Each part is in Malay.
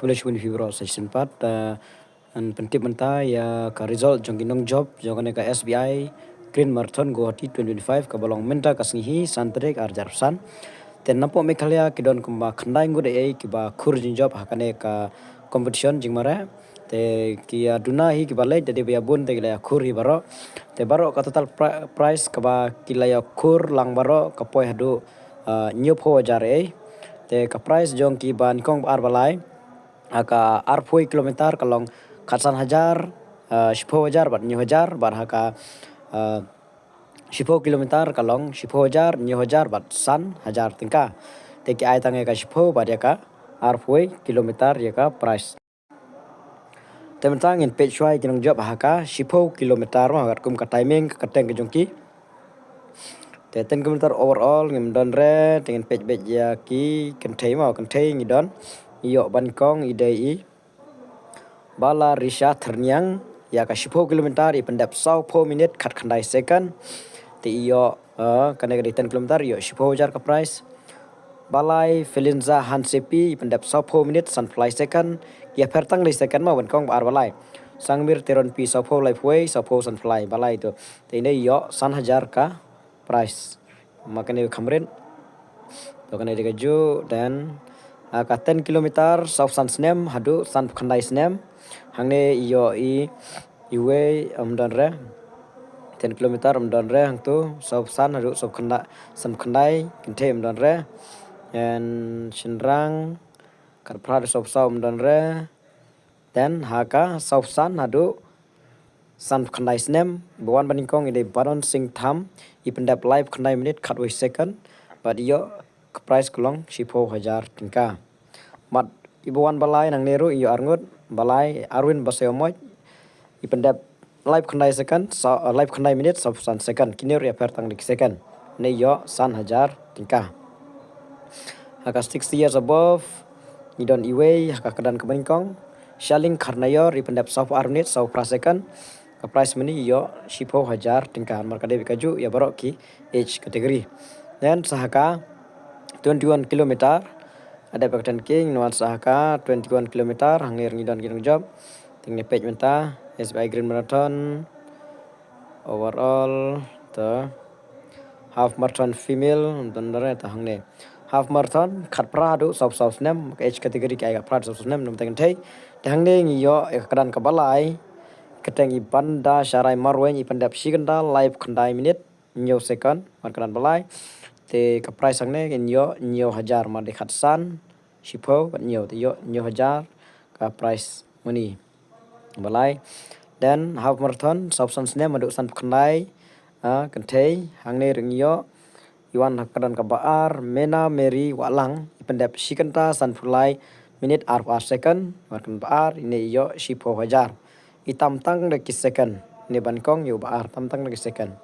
kublish win fibro section part an pentip menta ya ka result jong kinong job jong ka SBI Green Marathon Guwahati 2025 ka balong menta kasngihi santrek arjarsan ten nampo mekhalia kidon kumba khandai ngude ei kiba khurjin job hakane ka competition jingmara te kia duna hi kiba late de bia bun te gila khuri baro te baro ka total price kaba kilaya khur lang baro ka poi hadu new pho jar ei te ka price jong ki ban kong ar balai aka ar phoi kilometer kalong khatsan hajar 10,000 bat 9,000 bar haka 10 kilometer kalong 10,000 9,000 bat san hajar tingka te ki ai tangai ka 10 bat ya ka ar phoi kilometer ya ka price tementang in page wai kinong job haka 10 kilometer ma kum ka timing ka teng ke jongki te 10 kilometer overall ngim don re dengan page page ya ki kenthei ma kenthei ngi don yo ban kong idei bala risha thernyang ya ka 10 kilometer i pendap 4 minute khat khandai second te yo kane ka 10 kilometer yo 10,000 ka price balai Felinza Hansepi pendap 4 minute sun fly second ya pertang di second ma ban kong ar balai sangmir teron pi 4 life way 4 sun fly balai itu te ini yo san hajar ka price makanya kamarin to kane digaju dan ka 10 kilometer south sun snem hadu sun khandai snem hangne yo iwe amdon re 10 kilometer amdon re hang tu south sun hadu south khanda sun khandai kinthe amdon re and shinrang karpra south south amdon re then haka south sun hadu sun khandai snem buan baningkong ide baron sing tham ipendap live khandai minute khatwai second but yo price kolong 10,000 tingka mat ibuan balai nang neru iyo arngut balai arwin baseomoy ipendap live khandai second live khandai minute south sun second kinir ya pertang dik second ne yo san hajar tingka haka 60 years above idon iwe haka kedan kebaningkong shaling karnayor ipendap south arnit south pra second ka price mani yo 10,000 tingka markade bikaju ya barok ki age category then sahaka 21 kilometer ada pakatan king nuan sahaka 21 kilometer hangir ngidon ginong job tingne page menta SBI Green Marathon overall the half marathon female dondare ta hangne half marathon khat pradu sob nem age category kai ga prad sob nem num tengen thei hangne ngiyo ekran ka balai ketengi banda syarai marwen i pendap siganda live khandai minute nyo second markan balai te ka price angne nyo hajar ma de khatsan shipo bat nyo te yo nyo hajar ka price money balai dan half marathon subsan sne madu san khandai kentei hangne ringyo iwan hakadan ka baar mena meri walang i pendap siganda san fulai minute ar second markan baar ini yo shipo hajar itam tang de second ne bankong yo baar tam tang de second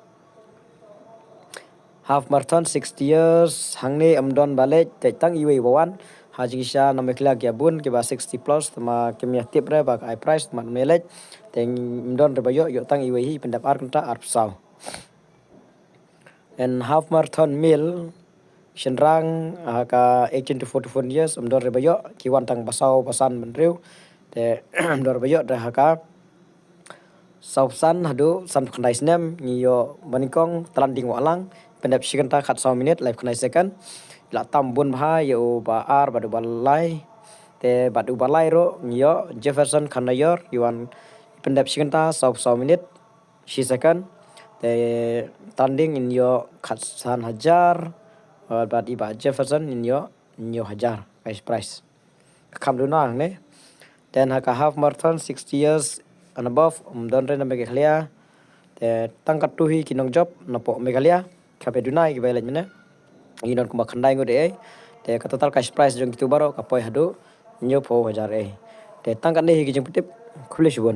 half marathon 60 years hangne amdon balai te tang iwe bawan haji kisha namekla kya bun ke ba 60 plus tama kemya tip re ba ai price man melek teng amdon re bayo yo tang iwe hi pendap ar kanta ar saw and half marathon mil shenrang ka 18 to 44 years amdon re bayo kiwan tang basau basan menriu te amdon re bayo de haka sausan hadu san khandai snem ngiyo banikong trending walang pendap siganta khat 100 minute live khandai second la tambun bha yo ba ar badu balai te badu balai ro ngiyo Jefferson Kanayor yuan pendap siganta 100 minute si second te tanding in yo khat san hajar bad iba Jefferson in yo nyo hajar price kam duna ne then haka half marathon 60 years and above don re na Meghalaya te tangkat tuhi kinong job napo Meghalaya kape dunai ki bailan mena inon kuma khandai ngode te ka total cash price jong kitu baro ka poi hadu nyo 4,000 te tangkat ne hi ki jong pitip khule subon